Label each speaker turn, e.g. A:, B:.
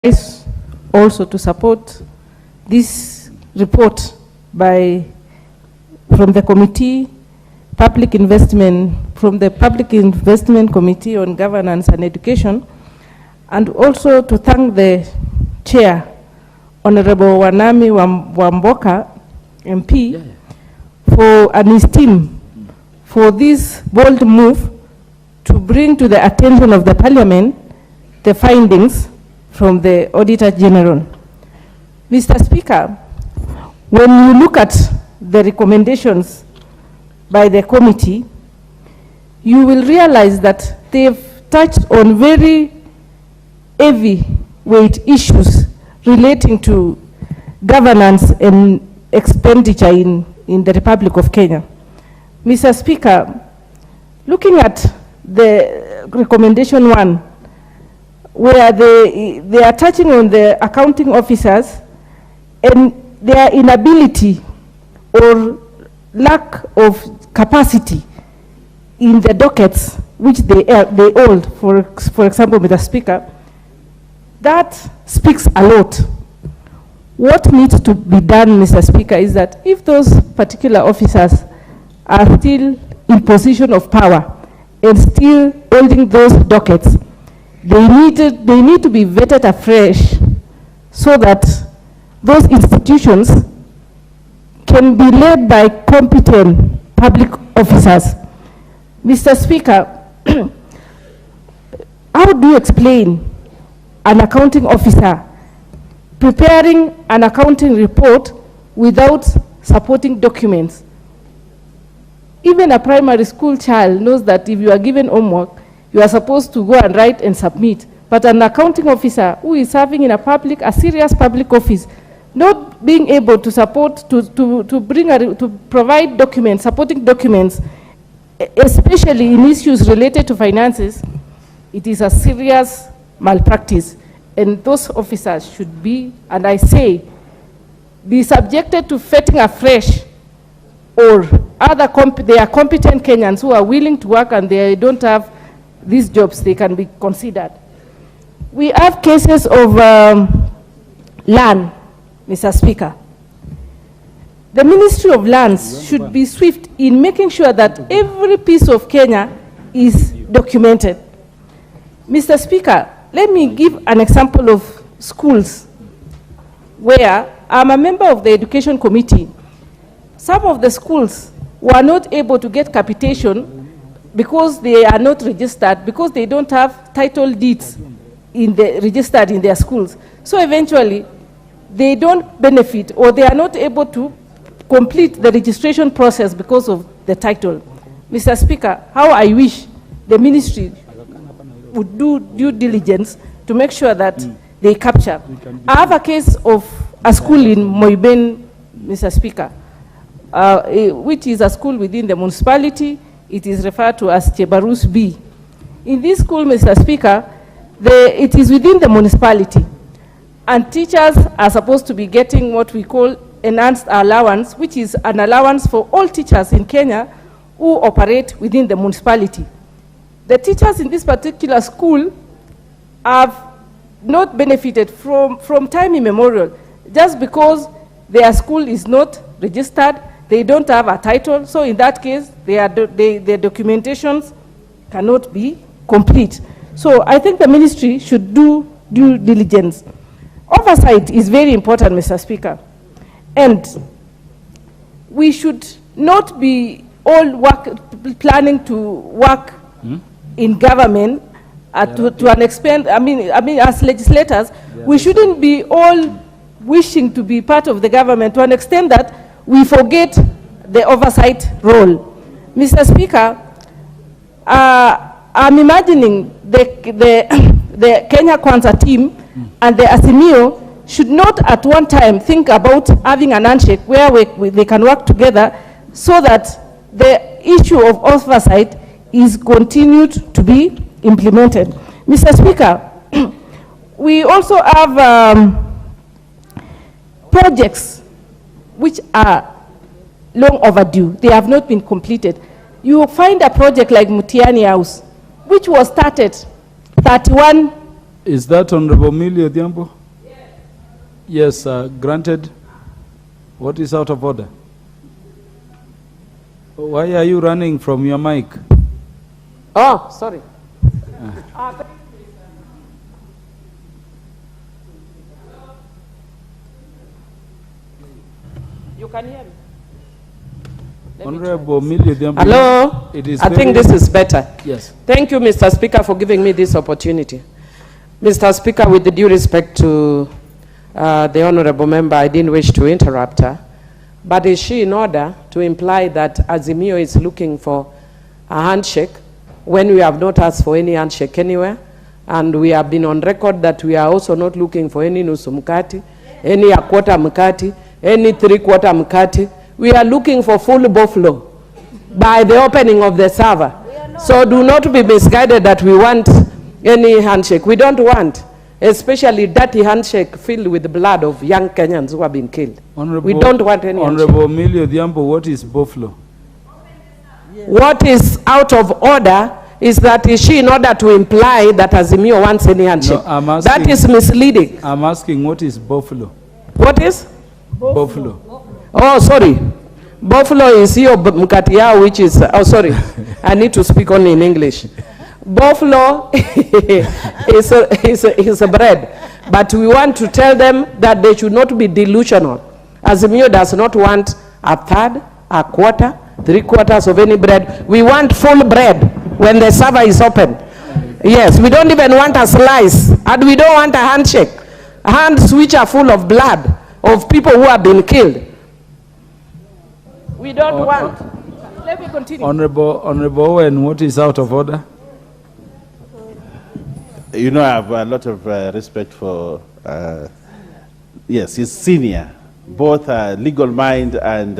A: rise also to support this report from the committee, from the Public Investment Committee on Governance and Education, and also to thank the chair, Honorable Wanami Wamboka, MP, and his team for this bold move to bring to the attention of the Parliament the findings from the Auditor General. Mr. Speaker, when you look at the recommendations by the committee, you will realize that they've touched on very heavyweight issues relating to governance and expenditure in the Republic of Kenya. Mr. Speaker, looking at the recommendation 1, where they are touching on the accounting officers and their inability or lack of capacity in the dockets which they hold, for example, Mr. Speaker, that speaks a lot. What needs to be done, Mr. Speaker, is that if those particular officers are still in position of power and still holding those dockets, they need to be vetted afresh so that those institutions can be led by competent public officers. Mr. Speaker, how do you explain an accounting officer preparing an accounting report without supporting documents? Even a primary school child knows that if you are given homework, you are supposed to go and write and submit. But an accounting officer who is serving in a serious public office, not being able to support, to provide documents, supporting documents, especially in issues related to finances, it is a serious malpractice. And those officers should be, and I say, be subjected to vetting afresh, or they are competent Kenyans who are willing to work and they don't have these jobs, they can be considered. We have cases of land, Mr. Speaker. The Ministry of Lands should be swift in making sure that every piece of Kenya is documented. Mr. Speaker, let me give an example of schools where I'm a member of the Education Committee. Some of the schools were not able to get capitation because they are not registered, because they don't have title deeds registered in their schools. So eventually, they don't benefit, or they are not able to complete the registration process because of the title. Mr. Speaker, how I wish the ministry would do due diligence to make sure that they capture. I have a case of a school in Moiben, Mr. Speaker, which is a school within the municipality. It is referred to as Chebarus B. In this school, Mr. Speaker, it is within the municipality, and teachers are supposed to be getting what we call enhanced allowance, which is an allowance for all teachers in Kenya who operate within the municipality. The teachers in this particular school have not benefited from time immemorial, just because their school is not registered, they don't have a title, so in that case, their documentations cannot be complete. So I think the ministry should do due diligence. Oversight is very important, Mr. Speaker. And we should not be all planning to work in government to an extent. I mean, as legislators, we shouldn't be all wishing to be part of the government to an extent that we forget the oversight role. Mr. Speaker, I'm imagining the Kenya Kwanza team and the Azimio should not at one time think about having an handshake where they can work together so that the issue of oversight is continued to be implemented. Mr. Speaker, we also have projects which are long overdue. They have not been completed. You will find a project like Mutiani House, which was started 31
B: Is that Honorable Millie Adhiambo? Yes, granted. What is out of order? Why are you running from your mic?
C: Oh, sorry. You can hear me?
B: Honorable Millie Adhiambo.
C: Hello? I think this is better.
B: Yes.
C: Thank you, Mr. Speaker, for giving me this opportunity. Mr. Speaker, with the due respect to the honorable member, I didn't wish to interrupt her. But is she in order to imply that Azimio is looking for a handshake when we have not asked for any handshake anywhere? And we have been on record that we are also not looking for any nusu mkati, any a quarter mkati, any 3/4 mkati. We are looking for full buffalo by the opening of the server. So do not be misguided that we want any handshake. We don't want, especially dirty handshake filled with the blood of young Kenyans who have been killed. We don't want any
B: Honorable Millie Adhiambo, what is buffalo?
C: Yes. What is out of order is that is she in order to imply that Azimio wants any handshake. No, I'm asking, that is misleading.
B: I'm asking what is buffalo?
C: What is?
B: Buffalo.
C: Oh, sorry. Buffalo is your mkati yao, which is, oh, sorry. I need to speak only in English. Buffalo is a bread. But we want to tell them that they should not be delusional. Azimio does not want a third, a quarter, 3/4 of any bread. We want full bread when the server is open. Yes, we don't even want a slice. And we don't want a handshake. Hands which are full of blood of people who have been killed. We don't want.
A: Let me continue.
B: Honorable Owen, what is out of order?
D: You know, I have a lot of respect for, yes, he's senior, both legal mind and